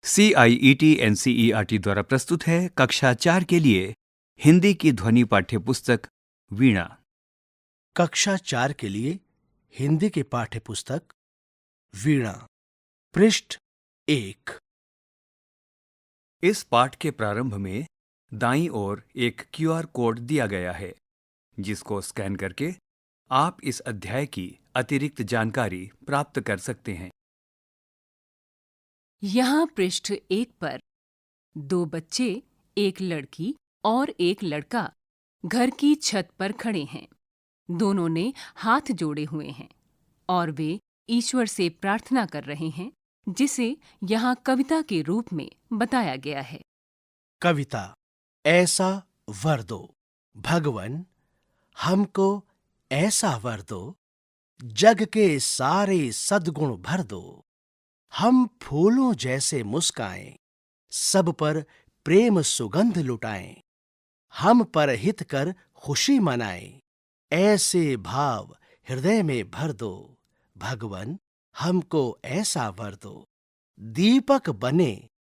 CIET NCERT द्वारा प्रस्तुत है कक्षा 4 के लिए हिंदी की ध्वनि पाठ्य पुस्तक वीणा। कक्षा 4 के लिए हिंदी की पाठ्य पुस्तक वीणा, पृष्ठ 1। इस पाठ के प्रारंभ में दाईं ओर एक QR कोड दिया गया है, जिसको स्कैन करके आप इस अध्याय की अतिरिक्त जानकारी प्राप्त कर सकते हैं। यहाँ पृष्ठ 1 पर 2 बच्चे, एक लड़की और एक लड़का घर की छत पर खड़े हैं। दोनों ने हाथ जोड़े हुए हैं और वे ईश्वर से प्रार्थना कर रहे हैं, जिसे यहाँ कविता के रूप में बताया गया है। कविता। ऐसा वर दो भगवन, हमको ऐसा वर दो, जग के सारे सद्गुण भर दो। हम फूलों जैसे मुस्काएं, सब पर प्रेम सुगंध लुटाएं। हम पर हित कर खुशी मनाएं, ऐसे भाव हृदय में भर दो। भगवन, हमको ऐसा वर दो। दीपक बने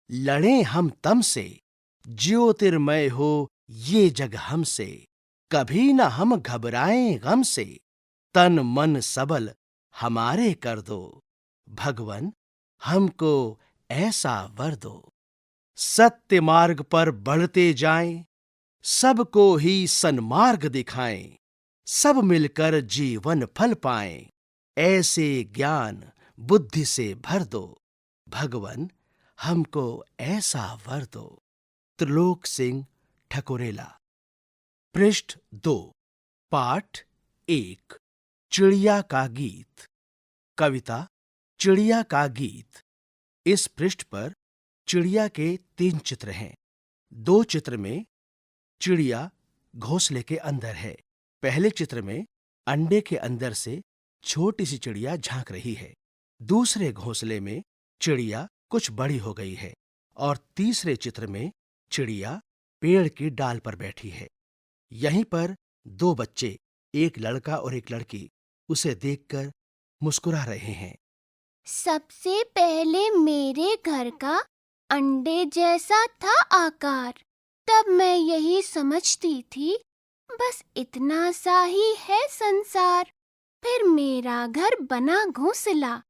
लड़ें हम तम से, ज्योतिर्मय हो ये जग हमसे। कभी न हम घबराएं गम से, तन मन सबल हमारे कर दो। भगवन, हमको ऐसा वर दो। सत्य मार्ग पर बढ़ते जाएं, सबको ही सन्मार्ग दिखाएं। सब मिलकर जीवन फल पाएं, ऐसे ज्ञान बुद्धि से भर दो। भगवन, हमको ऐसा वर दो। त्रिलोक सिंह ठकुरेला। पृष्ठ 2, पाठ 1। चिड़िया का गीत। कविता चिड़िया का गीत। इस पृष्ठ पर चिड़िया के 3 चित्र हैं। 2 चित्र में चिड़िया घोंसले के अंदर है। पहले चित्र में अंडे के अंदर से छोटी सी चिड़िया झांक रही है। दूसरे घोंसले में चिड़िया कुछ बड़ी हो गई है और तीसरे चित्र में चिड़िया पेड़ की डाल पर बैठी है। यहीं पर 2 बच्चे, एक लड़का और एक लड़की, उसे देखकर मुस्कुरा रहे हैं। सबसे पहले मेरे घर का अंडे जैसा था आकार, तब मैं यही समझती थी, बस इतना सा ही है संसार। फिर मेरा घर बना घोंसला,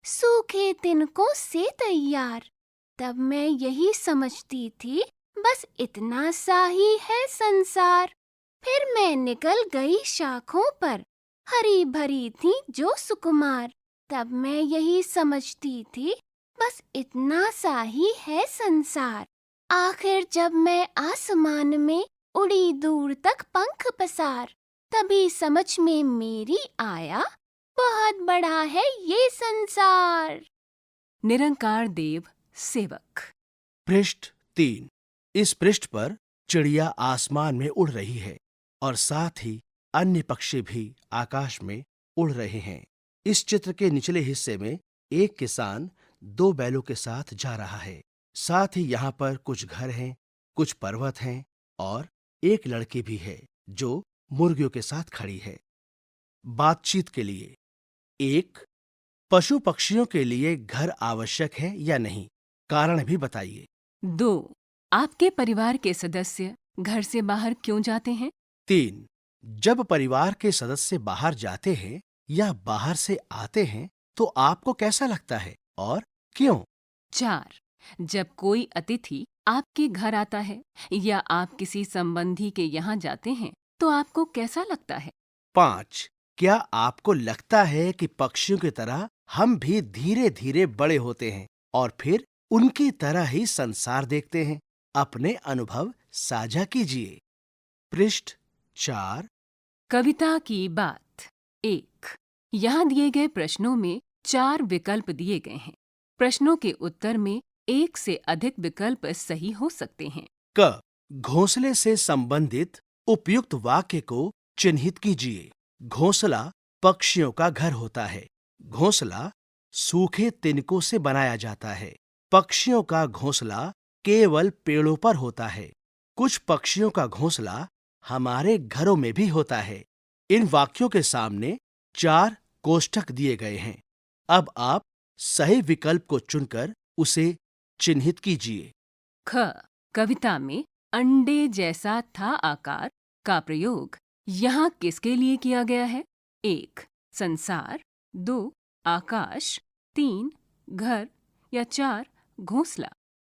सूखे तिनकों से तैयार। तब मैं यही समझती थी, बस इतना सा ही है संसार। फिर मैं निकल गई शाखों पर, हरी भरी थी जो सुकुमार। तब मैं यही समझती थी, बस इतना सा ही है संसार। आखिर जब मैं आसमान में उड़ी दूर तक पंख पसार, तभी समझ में मेरी आया, बहुत बड़ा है ये संसार। निरंकार देव सेवक। पृष्ठ 3। इस पृष्ठ पर चिड़िया आसमान में उड़ रही है और साथ ही अन्य पक्षी भी आकाश में उड़ रहे हैं। इस चित्र के निचले हिस्से में एक किसान 2 बैलों के साथ जा रहा है। साथ ही यहाँ पर कुछ घर हैं, कुछ पर्वत हैं और एक लड़की भी है जो मुर्गियों के साथ खड़ी है। बातचीत के लिए। 1। पशु पक्षियों के लिए घर आवश्यक है या नहीं? कारण भी बताइए। 2. आपके परिवार के सदस्य घर से बाहर क्यों जाते हैं? 3. जब परिवार के सदस्य बाहर जाते हैं या बाहर से आते हैं तो आपको कैसा लगता है और क्यों? 4. जब कोई अतिथि आपके घर आता है या आप किसी संबंधी के यहाँ जाते हैं तो आपको कैसा लगता है? 5. क्या आपको लगता है कि पक्षियों की तरह हम भी धीरे धीरे बड़े होते हैं और फिर उनकी तरह ही संसार देखते हैं? अपने अनुभव साझा कीजिए। पृष्ठ 4। कविता की बात। 1. यहाँ दिए गए प्रश्नों में 4 विकल्प दिए गए हैं। प्रश्नों के उत्तर में 1 से अधिक विकल्प सही हो सकते हैं। क. घोंसले से संबंधित उपयुक्त वाक्य को चिन्हित कीजिए। घोंसला पक्षियों का घर होता है। घोंसला सूखे तिनकों से बनाया जाता है। पक्षियों का घोंसला केवल पेड़ों पर होता है। कुछ पक्षियों का घोंसला हमारे घरों में भी होता है। इन वाक्यों के सामने 4 कोष्ठक दिए गए हैं। अब आप सही विकल्प को चुनकर उसे चिन्हित कीजिए। ख। कविता में अंडे जैसा था आकार का प्रयोग यहाँ किसके लिए किया गया है? 1. संसार, 2. आकाश, 3. घर या 4. घोंसला।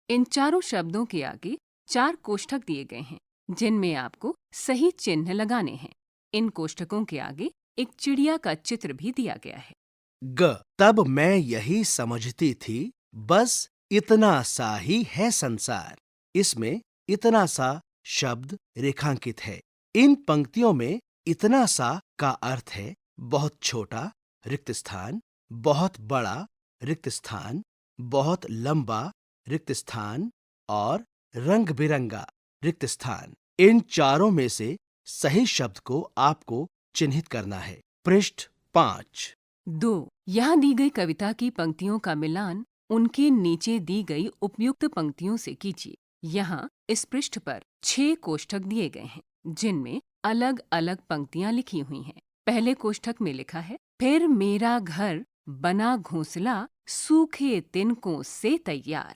इन चारों शब्दों के आगे 4 कोष्ठक दिए गए हैं जिनमें आपको सही चिन्ह लगाने हैं। इन कोष्ठकों के आगे एक चिड़िया का चित्र भी दिया गया है। ग। तब मैं यही समझती थी, बस इतना सा ही है संसार। इसमें इतना सा शब्द रेखांकित है। इन पंक्तियों में इतना सा का अर्थ है बहुत छोटा रिक्त स्थान, बहुत बड़ा रिक्त स्थान, बहुत लंबा रिक्त स्थान और रंग बिरंगा रिक्त स्थान। इन चारों में से सही शब्द को आपको चिन्हित करना है। पृष्ठ 5। 2. यहाँ दी गई कविता की पंक्तियों का मिलान उनके नीचे दी गई उपयुक्त पंक्तियों से कीजिए। यहाँ इस पृष्ठ पर 6 कोष्ठक दिए गए हैं जिनमें अलग अलग पंक्तियां लिखी हुई हैं। पहले कोष्ठक में लिखा है, फिर मेरा घर बना घोंसला सूखे तिनकों से तैयार।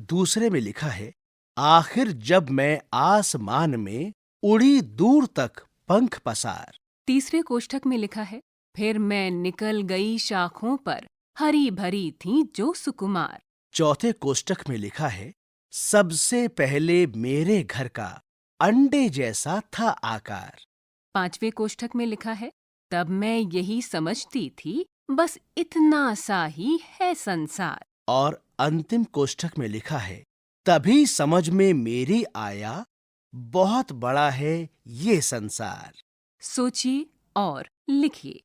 दूसरे में लिखा है, आखिर जब मैं आसमान में उड़ी दूर तक पंख पसार। तीसरे कोष्ठक में लिखा है, फिर मैं निकल गई शाखों पर हरी भरी थी जो सुकुमार। चौथे कोष्ठक में लिखा है, सबसे पहले मेरे घर का अंडे जैसा था आकार। पांचवें कोष्ठक में लिखा है, तब मैं यही समझती थी, बस इतना सा ही है संसार। और अंतिम कोष्ठक में लिखा है, तभी समझ में मेरी आया, बहुत बड़ा है ये संसार। सोचिए और लिखिए।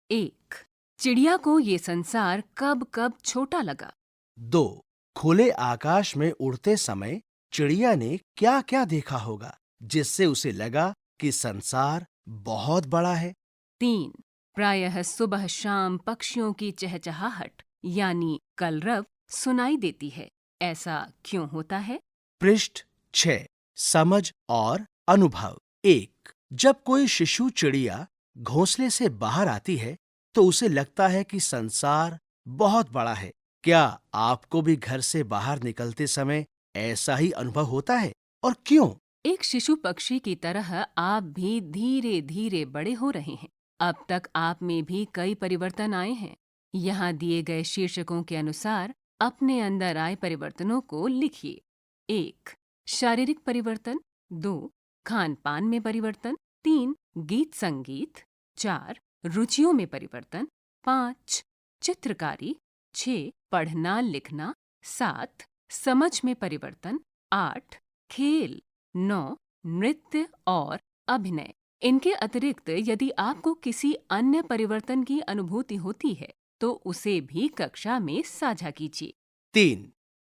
1. चिड़िया को ये संसार कब कब छोटा लगा? 2. खुले आकाश में उड़ते समय चिड़िया ने क्या क्या देखा होगा जिससे उसे लगा कि संसार बहुत बड़ा है? 3. प्रायः सुबह शाम पक्षियों की चहचहाहट यानी कलरव सुनाई देती है, ऐसा क्यों होता है? पृष्ठ 6। समझ और अनुभव। 1. जब कोई शिशु चिड़िया घोंसले से बाहर आती है तो उसे लगता है कि संसार बहुत बड़ा है। क्या आपको भी घर से बाहर निकलते समय ऐसा ही अनुभव होता है और क्यों? एक शिशु पक्षी की तरह आप भी धीरे धीरे बड़े हो रहे हैं। अब तक आप में भी कई परिवर्तन आए हैं। यहाँ दिए गए शीर्षकों के अनुसार अपने अंदर आए परिवर्तनों को लिखिए। 1. शारीरिक परिवर्तन। 2. खान पान में परिवर्तन। 3. गीत संगीत। 4. रुचियों में परिवर्तन। 5. चित्रकारी। 6. पढ़ना लिखना। 7. समझ में परिवर्तन। 8. खेल। 9. नृत्य और अभिनय। इनके अतिरिक्त यदि आपको किसी अन्य परिवर्तन की अनुभूति होती है तो उसे भी कक्षा में साझा कीजिए। 3.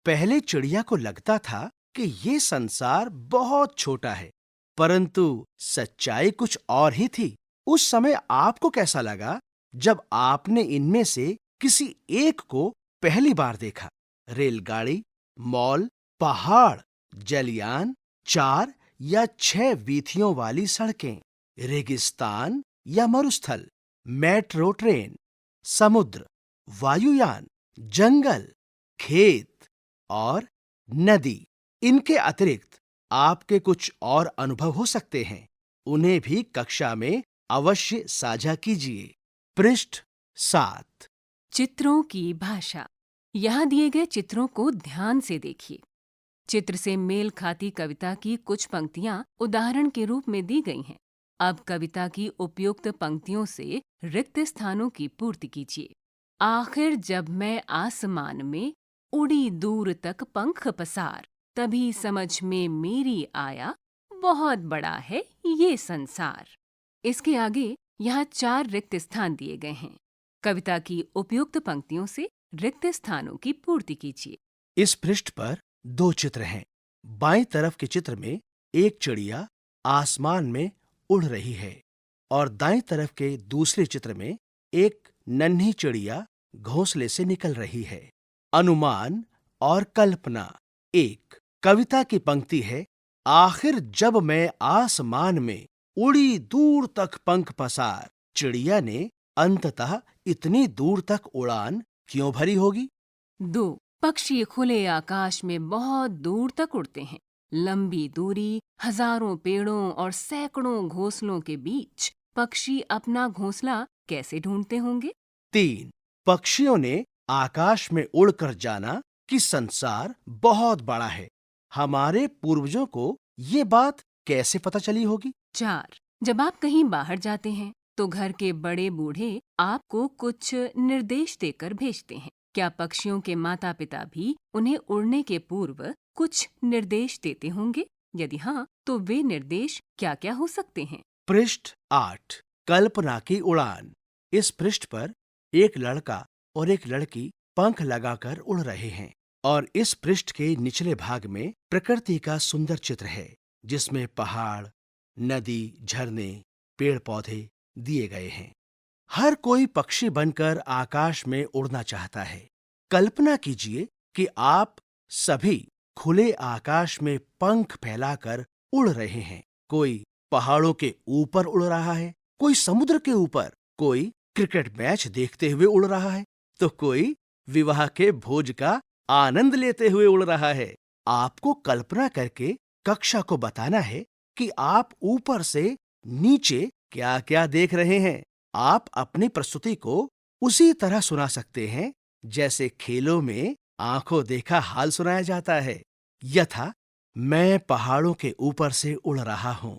पहले चिड़िया को लगता था कि ये संसार बहुत छोटा है, परंतु सच्चाई कुछ और ही थी। उस समय आपको कैसा लगा जब आपने इनमें से किसी एक को पहली बार देखा? रेलगाड़ी, मॉल, पहाड़, जलयान, 4 या 6 वीथियों वाली सड़कें, रेगिस्तान या मरुस्थल, मेट्रो ट्रेन, समुद्र, वायुयान, जंगल, खेत और नदी। इनके अतिरिक्त आपके कुछ और अनुभव हो सकते हैं। उन्हें भी कक्षा में अवश्य साझा कीजिए। पृष्ठ 7। चित्रों की भाषा। यहाँ दिए गए चित्रों को ध्यान से देखिए। चित्र से मेल खाती कविता की कुछ पंक्तियां उदाहरण के रूप में दी गई हैं। अब कविता की उपयुक्त पंक्तियों से रिक्त स्थानों की पूर्ति कीजिए। आखिर जब मैं आसमान में उड़ी दूर तक पंख पसार, तभी समझ में मेरी आया, बहुत बड़ा है ये संसार। इसके आगे यहाँ 4 रिक्त स्थान दिए गए हैं। कविता की उपयुक्त पंक्तियों से रिक्त स्थानों की पूर्ति कीजिए। इस पृष्ठ पर 2 चित्र हैं। बाईं तरफ के चित्र में एक चिड़िया आसमान में उड़ रही है और दाईं तरफ के दूसरे चित्र में एक नन्ही चिड़िया घोंसले से निकल रही है। अनुमान और कल्पना। 1. कविता की पंक्ति है, आखिर जब मैं आसमान में उड़ी दूर तक पंख पसार। चिड़िया ने अंततः इतनी दूर तक उड़ान क्यों भरी होगी? 2. पक्षी खुले आकाश में बहुत दूर तक उड़ते हैं। लंबी दूरी, हजारों पेड़ों और सैकड़ों घोंसलों के बीच पक्षी अपना घोंसला कैसे ढूंढते होंगे? 3. पक्षियों ने आकाश में उड़कर जाना कि संसार बहुत बड़ा है। हमारे पूर्वजों को ये बात कैसे पता चली होगी? 4. जब आप कहीं बाहर जाते हैं तो घर के बड़े बूढ़े आपको कुछ निर्देश देकर भेजते हैं। क्या पक्षियों के माता पिता भी उन्हें उड़ने के पूर्व कुछ निर्देश देते होंगे? यदि हाँ, तो वे निर्देश क्या क्या हो सकते हैं? पृष्ठ 8. कल्पना की उड़ान। इस पृष्ठ पर एक लड़का और एक लड़की पंख लगाकर उड़ रहे हैं और इस पृष्ठ के निचले भाग में प्रकृति का सुंदर चित्र है जिसमें पहाड़, नदी, झरने, पेड़ पौधे दिए गए हैं। हर कोई पक्षी बनकर आकाश में उड़ना चाहता है। कल्पना कीजिए कि आप सभी खुले आकाश में पंख फैलाकर उड़ रहे हैं। कोई पहाड़ों के ऊपर उड़ रहा है, कोई समुद्र के ऊपर, कोई क्रिकेट मैच देखते हुए उड़ रहा है, तो कोई विवाह के भोज का आनंद लेते हुए उड़ रहा है। आपको कल्पना करके कक्षा को बताना है कि आप ऊपर से नीचे क्या क्या देख रहे हैं। आप अपनी प्रस्तुति को उसी तरह सुना सकते हैं जैसे खेलों में आंखों देखा हाल सुनाया जाता है। यथा, मैं पहाड़ों के ऊपर से उड़ रहा हूं।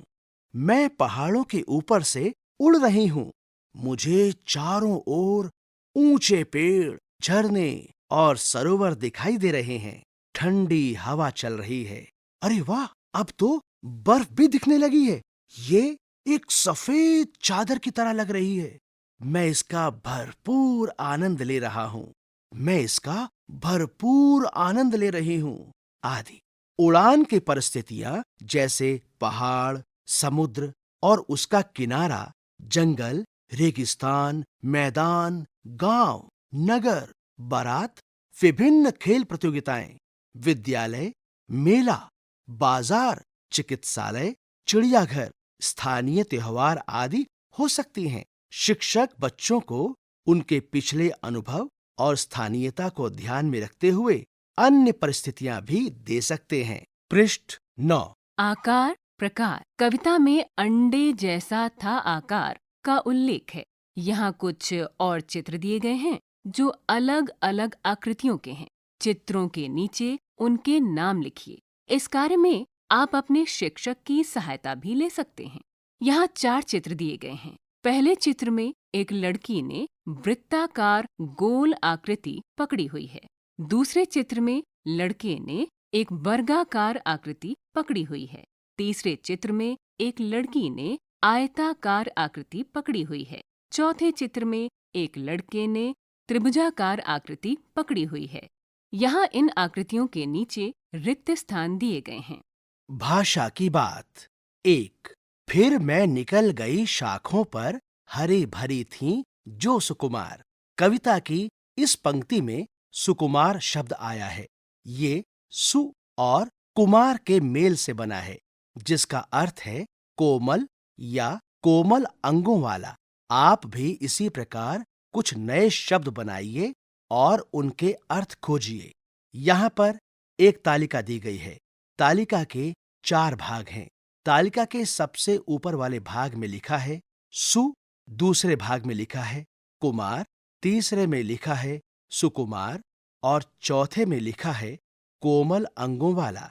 मैं पहाड़ों के ऊपर से उड़ रही हूं। मुझे चारों ओर ऊंचे पेड़, झरने और सरोवर दिखाई दे रहे हैं। ठंडी हवा चल रही है। अरे वाह, अब तो बर्फ भी दिखने लगी है। ये एक सफेद चादर की तरह लग रही है। मैं इसका भरपूर आनंद ले रहा हूं। मैं इसका भरपूर आनंद ले रही हूं। आदि। उड़ान की परिस्थितियां जैसे पहाड़, समुद्र और उसका किनारा, जंगल, रेगिस्तान, मैदान, गांव, नगर, बारात, विभिन्न खेल प्रतियोगिताएं, विद्यालय, मेला, बाजार, चिकित्सालय, चिड़ियाघर, स्थानीय त्योहार आदि हो सकती हैं। शिक्षक बच्चों को उनके पिछले अनुभव और स्थानीयता को ध्यान में रखते हुए अन्य परिस्थितियां भी दे सकते हैं। पृष्ठ 9. आकार, प्रकार। कविता में अंडे जैसा था आकार का उल्लेख है। यहाँ कुछ और चित्र दिए गए हैं जो अलग अलग आकृतियों के हैं। चित्रों के नीचे उनके नाम लिखिए। इस कार्य में आप अपने शिक्षक की सहायता भी ले सकते हैं। यहाँ 4 चित्र दिए गए हैं। पहले चित्र में एक लड़की ने वृत्ताकार गोल आकृति पकड़ी हुई है। दूसरे चित्र में लड़के ने एक वर्गाकार आकृति पकड़ी हुई है। तीसरे चित्र में एक लड़की ने आयताकार आकृति पकड़ी हुई है। चौथे चित्र में एक लड़के ने त्रिभुजाकार आकृति पकड़ी हुई है। यहाँ इन आकृतियों के नीचे रिक्त स्थान दिए गए हैं। भाषा की बात। 1. फिर मैं निकल गई शाखों पर हरी भरी थीं जो सुकुमार। कविता की इस पंक्ति में सुकुमार शब्द आया है। ये सु और कुमार के मेल से बना है, जिसका अर्थ है कोमल या कोमल अंगों वाला। आप भी इसी प्रकार कुछ नए शब्द बनाइए और उनके अर्थ खोजिए। यहाँ पर एक तालिका दी गई है। तालिका के 4 भाग हैं। तालिका के सबसे ऊपर वाले भाग में लिखा है सु, दूसरे भाग में लिखा है कुमार, तीसरे में लिखा है सुकुमार और चौथे में लिखा है कोमल अंगों वाला।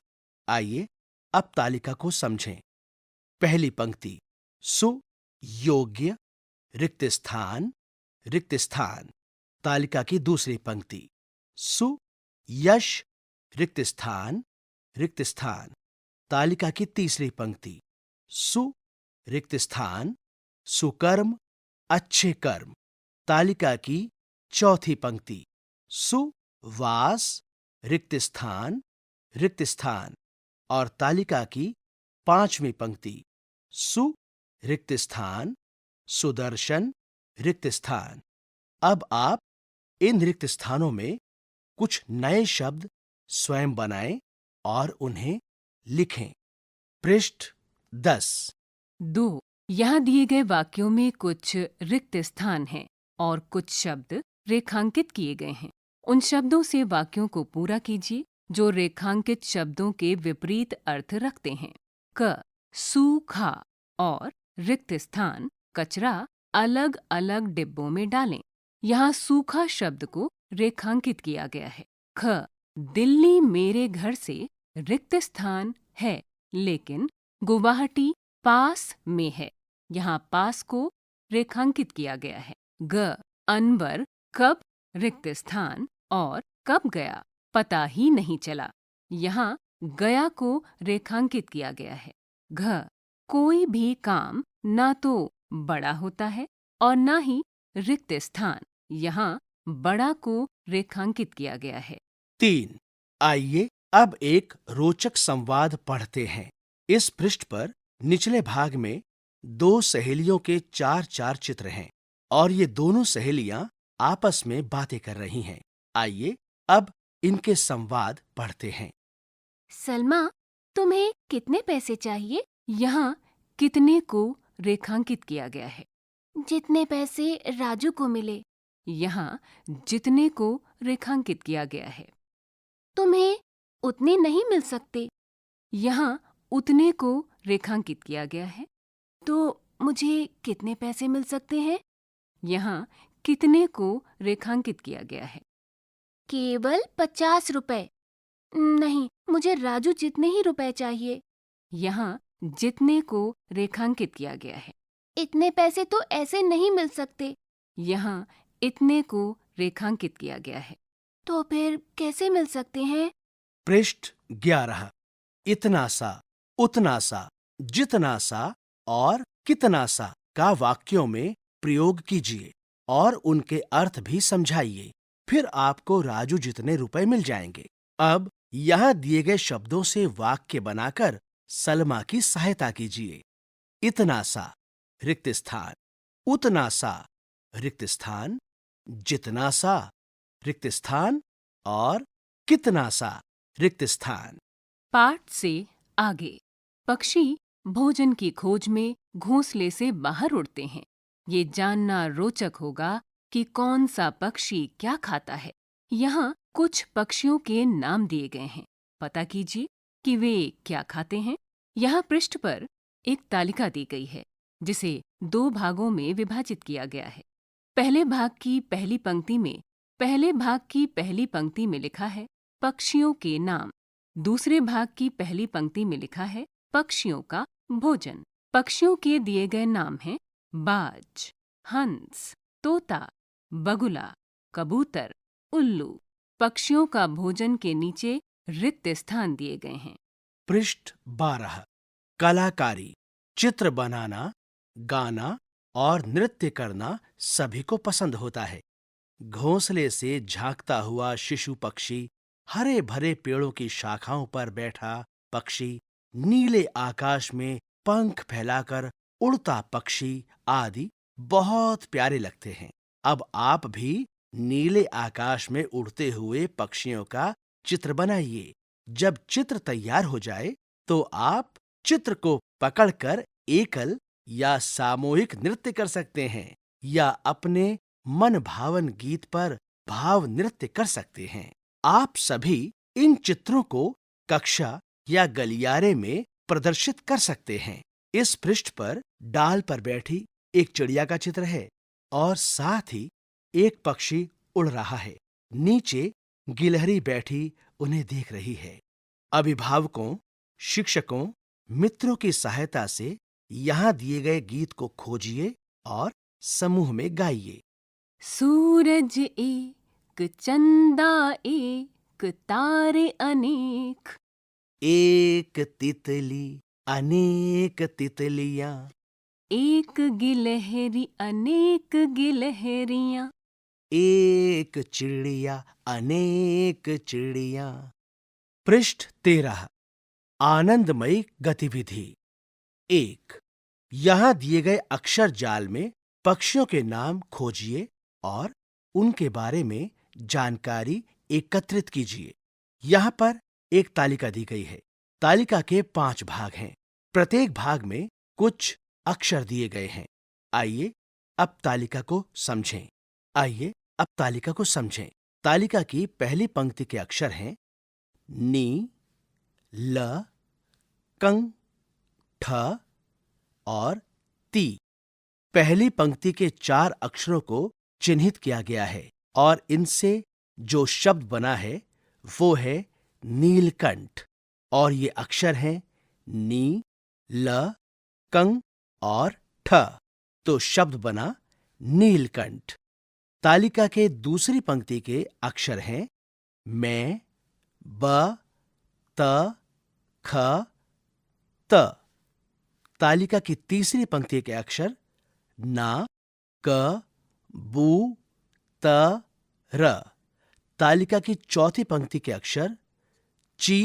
आइए अब तालिका को समझें। पहली पंक्ति सु योग्य रिक्त स्थान रिक्त स्थान। तालिका की दूसरी पंक्ति सु यश रिक्त स्थान रिक्त स्थान। तालिका की तीसरी पंक्ति सु रिक्त स्थान सुकर्म अच्छे कर्म। तालिका की चौथी पंक्ति सुवास रिक्त स्थान रिक्त स्थान और तालिका की 5वीं पंक्ति सु रिक्त स्थान सुदर्शन रिक्त स्थान। अब आप इन रिक्त स्थानों में कुछ नए शब्द स्वयं बनाएं और उन्हें लिखें। पृष्ठ 10. 2. यहाँ दिए गए वाक्यों में कुछ रिक्त स्थान हैं और कुछ शब्द रेखांकित किए गए हैं। उन शब्दों से वाक्यों को पूरा कीजिए जो रेखांकित शब्दों के विपरीत अर्थ रखते हैं। क, सूखा और रिक्त स्थान, कचरा अलग अलग डिब्बों में डालें। यहाँ सूखा शब्द को रेखांकित किया गया है। ख, दिल्ली मेरे घर से रिक्त स्थान है, लेकिन गुवाहाटी पास में है। यहाँ पास को रेखांकित किया गया है। ग, अनवर कब रिक्त स्थान और कब गया पता ही नहीं चला। यहाँ गया को रेखांकित किया गया है। घ, कोई भी काम ना तो बड़ा होता है और ना ही रिक्त स्थान, यहाँ बड़ा को रेखांकित किया गया है। 3. आइए अब एक रोचक संवाद पढ़ते हैं। इस पृष्ठ पर निचले भाग में 2 सहेलियों के 4-4 चित्र हैं और ये दोनों सहेलियां आपस में बातें कर रही हैं। आइए अब इनके संवाद पढ़ते हैं। सलमा, तुम्हें कितने पैसे चाहिए? यहाँ कितने को रेखांकित किया गया है। जितने पैसे राजू को मिले। यहाँ जितने को रेखांकित किया गया है। तुम्हें उतने नहीं मिल सकते। यहाँ उतने को रेखांकित किया गया है। तो मुझे कितने पैसे मिल सकते हैं? यहाँ कितने को रेखांकित किया गया है। केवल 50 रुपए। नहीं, मुझे राजू जितने ही रुपए चाहिए। यहाँ जितने को रेखांकित किया गया है। इतने पैसे तो ऐसे नहीं मिल सकते। यहाँ इतने को रेखांकित किया गया है। तो फिर कैसे मिल सकते हैं? पृष्ठ 11. इतना सा, उतना सा, जितना सा और कितना सा का वाक्यों में प्रयोग कीजिए और उनके अर्थ भी समझाइए। फिर आपको राजू जितने रुपए मिल जाएंगे। अब यहाँ दिए गए शब्दों से वाक्य बनाकर सलमा की सहायता कीजिए। इतना सा रिक्त स्थान, उतना सा रिक्त स्थान, जितना सा रिक्त स्थान और कितना सा रिक्त स्थान। पाठ से आगे। पक्षी भोजन की खोज में घोंसले से बाहर उड़ते हैं। ये जानना रोचक होगा कि कौन सा पक्षी क्या खाता है। यहाँ कुछ पक्षियों के नाम दिए गए हैं। पता कीजिए कि वे क्या खाते हैं। यहाँ पृष्ठ पर एक तालिका दी गई है जिसे 2 भागों में विभाजित किया गया है। पहले भाग की पहली पंक्ति में लिखा है पक्षियों के नाम। दूसरे भाग की पहली पंक्ति में लिखा है पक्षियों का भोजन। पक्षियों के दिए गए नाम हैं बाज, हंस, तोता, बगुला, कबूतर, उल्लू। पक्षियों का भोजन के नीचे रिक्त स्थान दिए गए हैं। पृष्ठ 12. कलाकारी, चित्र बनाना, गाना और नृत्य करना सभी को पसंद होता है। घोंसले से झांकता हुआ शिशु पक्षी, हरे भरे पेड़ों की शाखाओं पर बैठा पक्षी, नीले आकाश में पंख फैलाकर उड़ता पक्षी आदि बहुत प्यारे लगते हैं। अब आप भी नीले आकाश में उड़ते हुए पक्षियों का चित्र बनाइए। जब चित्र तैयार हो जाए तो आप चित्र को पकड़कर एकल या सामूहिक नृत्य कर सकते हैं या अपने मन भावन गीत पर भाव नृत्य कर सकते हैं। आप सभी इन चित्रों को कक्षा या गलियारे में प्रदर्शित कर सकते हैं। इस पृष्ठ पर डाल पर बैठी एक चिड़िया का चित्र है और साथ ही एक पक्षी उड़ रहा है। नीचे गिलहरी बैठी उन्हें देख रही है। अभिभावकों, शिक्षकों, मित्रों की सहायता से यहाँ दिए गए गीत को खोजिए और समूह में गाइए। सूरज एक, चंदा एक, तारे अनेक। एक तितली, अनेक तितलियां। एक गिलहरी, अनेक गिलहरियां। एक चिड़िया, अनेक चिड़िया। पृष्ठ 13. आनंदमयी गतिविधि 1. यहाँ दिए गए अक्षर जाल में पक्षियों के नाम खोजिए और उनके बारे में जानकारी एकत्रित कीजिए। यहाँ पर एक तालिका दी गई है। तालिका के 5 भाग हैं। प्रत्येक भाग में कुछ अक्षर दिए गए हैं। आइए अब तालिका को समझें। तालिका की पहली पंक्ति के अक्षर हैं नी, ल, कंग, ठ और ती। पहली पंक्ति के 4 अक्षरों को चिन्हित किया गया है और इनसे जो शब्द बना है वो है नीलकंठ। और ये अक्षर हैं नी, ल, कंग और ठ। तो शब्द बना नीलकंठ। तालिका के दूसरी पंक्ति के अक्षर हैं मैं, ब, त, ख, त। तालिका की तीसरी पंक्ति के अक्षर ना, क, बू, त, र। तालिका की चौथी पंक्ति के अक्षर ची,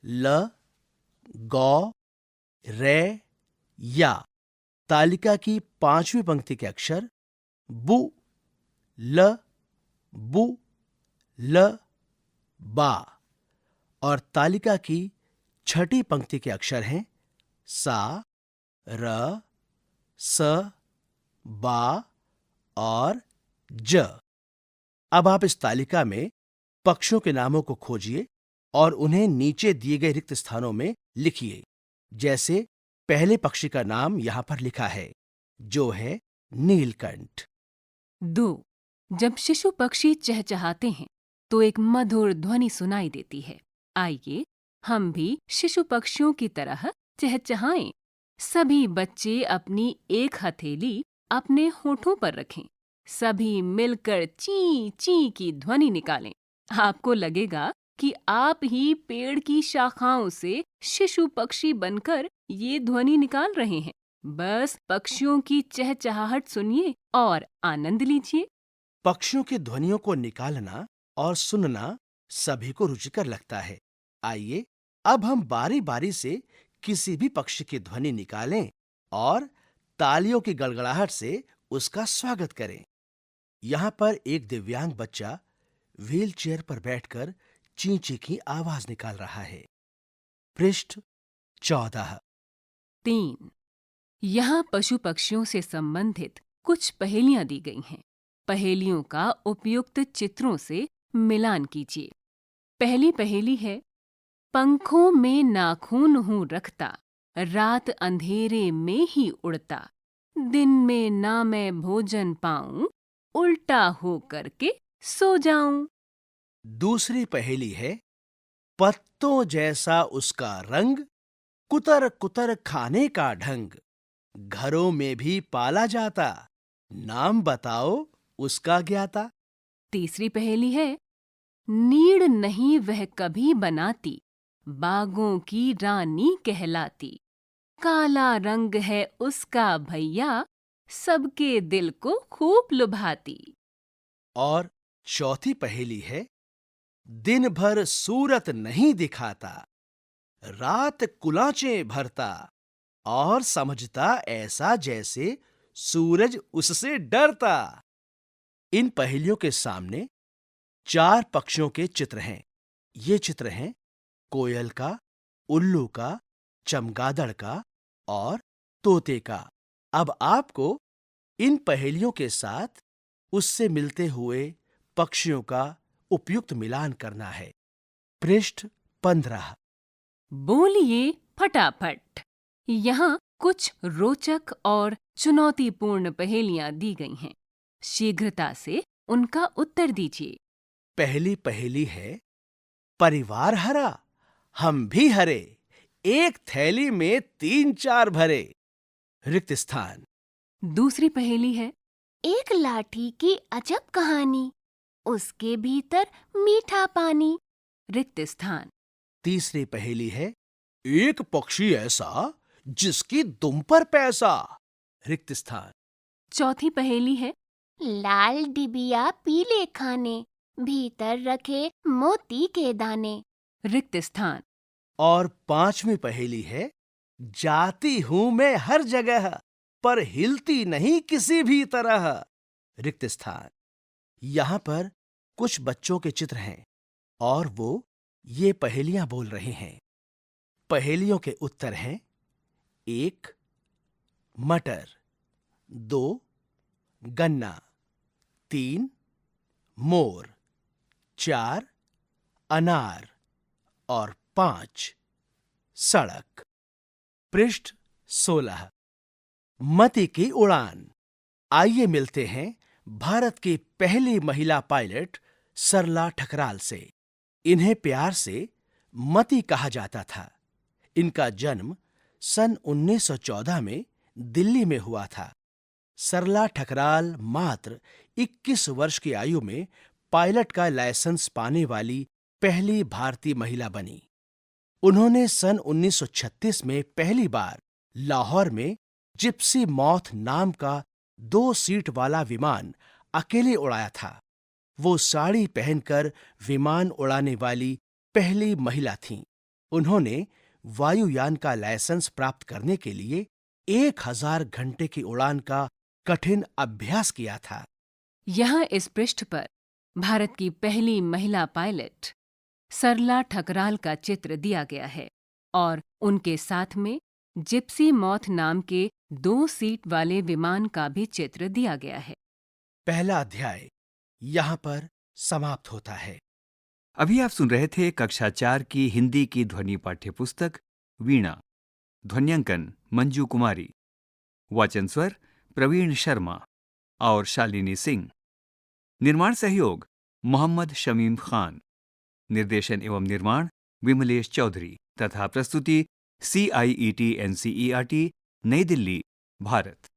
ल, गौ, रे, या। तालिका की पांचवी पंक्ति के अक्षर बु, ल, बु, ल, बा। और तालिका की छठी पंक्ति के अक्षर हैं सा, र, स, बा और ज। अब आप इस तालिका में पक्षियों के नामों को खोजिए और उन्हें नीचे दिए गए रिक्त स्थानों में लिखिए। जैसे पहले पक्षी का नाम यहां पर लिखा है जो है नीलकंठ। 2. जब शिशु पक्षी चहचहाते हैं तो एक मधुर ध्वनि सुनाई देती है। आइए हम भी शिशु पक्षियों की तरह चहचहाएं। सभी बच्चे अपनी एक हथेली अपने होठों पर रखें। सभी मिलकर ची ची की ध्वनि निकालें। आपको लगेगा कि आप ही पेड़ की शाखाओं से शिशु पक्षी बनकर ये ध्वनि निकाल रहे हैं। बस पक्षियों की चहचहाहट सुनिए और आनंद लीजिए। पक्षियों की ध्वनियों को निकालना और सुनना सभी को रुचिकर लगता है। आइए अब हम बारी बारी से किसी भी पक्षी की ध्वनि निकालें और तालियों की गड़गड़ाहट से उसका स्वागत करें। यहाँ पर एक दिव्यांग बच्चा व्हील चेयर पर बैठकर ची ची की आवाज निकाल रहा है। पृष्ठ 14। 3. यहाँ पशु पक्षियों से संबंधित कुछ पहेलियां दी गई हैं। पहेलियों का उपयुक्त चित्रों से मिलान कीजिए। पहली पहेली है पंखों में नाखून हूँ रखता, रात अंधेरे में ही उड़ता, दिन में ना मैं भोजन पाऊं, उल्टा हो करके सो जाऊं। दूसरी पहेली है पत्तों जैसा उसका रंग, कुतर कुतर खाने का ढंग, घरों में भी पाला जाता, नाम बताओ उसका ज्ञाता। तीसरी पहेली है नीड़ नहीं वह कभी बनाती, बागों की रानी कहलाती, काला रंग है उसका भैया, सबके दिल को खूब लुभाती। और चौथी पहेली है दिन भर सूरत नहीं दिखाता, रात कुलांचे भरता, और समझता ऐसा जैसे सूरज उससे डरता। इन पहेलियों के सामने 4 पक्षियों के चित्र हैं। ये चित्र हैं कोयल का, उल्लू का, चमगादड़ का और तोते का। अब आपको इन पहेलियों के साथ उससे मिलते हुए पक्षियों का उपयुक्त मिलान करना है। पृष्ठ 15। बोलिए फटाफट। यहाँ कुछ रोचक और चुनौतीपूर्ण पहेलियां दी गई हैं। शीघ्रता से उनका उत्तर दीजिए। पहली पहेली है परिवार हरा, हम भी हरे, एक थैली में 3-4 भरे। रिक्त स्थान। दूसरी पहेली है एक लाठी की अजब कहानी, उसके भीतर मीठा पानी। रिक्त स्थान। तीसरी पहेली है एक पक्षी ऐसा जिसकी दुम पर पैसा। रिक्त स्थान। चौथी पहेली है लाल डिबिया पीले खाने, भीतर रखे मोती के दाने। रिक्त स्थान। और 5वीं पहेली है जाती हूं मैं हर जगह, पर हिलती नहीं किसी भी तरह। रिक्त स्थान। यहां पर कुछ बच्चों के चित्र हैं और वो ये पहेलियां बोल रहे हैं। पहेलियों के उत्तर हैं 1 मटर, 2 गन्ना, 3 मोर, 4 अनार और 5 सड़क। पृष्ठ 16। मती की उड़ान। आइए मिलते हैं भारत की पहली महिला पायलट सरला ठकराल से। इन्हें प्यार से मती कहा जाता था। इनका जन्म सन 1914 में दिल्ली में हुआ था। सरला ठकराल मात्र 21 वर्ष की आयु में पायलट का लाइसेंस पाने वाली पहली भारतीय महिला बनी। उन्होंने सन 1936 में पहली बार लाहौर में जिप्सी मॉथ नाम का 2 सीट वाला विमान अकेले उड़ाया था। वो साड़ी पहनकर विमान उड़ाने वाली पहली महिला थीं। उन्होंने वायुयान का लाइसेंस प्राप्त करने के लिए 1000 घंटे की उड़ान का कठिन अभ्यास किया था। यहाँ इस पृष्ठ पर भारत की पहली महिला पायलट सरला ठकराल का चित्र दिया गया है और उनके साथ में जिप्सी मॉथ नाम के 2 सीट वाले विमान का भी चित्र दिया गया है। पहला अध्याय यहाँ पर समाप्त होता है। अभी आप सुन रहे थे कक्षा 4 की हिंदी की ध्वनि पाठ्य पुस्तक वीणा। ध्वन्यांकन मंजू कुमारी। वाचन स्वर प्रवीण शर्मा और शालिनी सिंह। निर्माण सहयोग मोहम्मद शमीम खान। निर्देशन एवं निर्माण विमलेश चौधरी तथा प्रस्तुति CIET NCERT नई दिल्ली, भारत।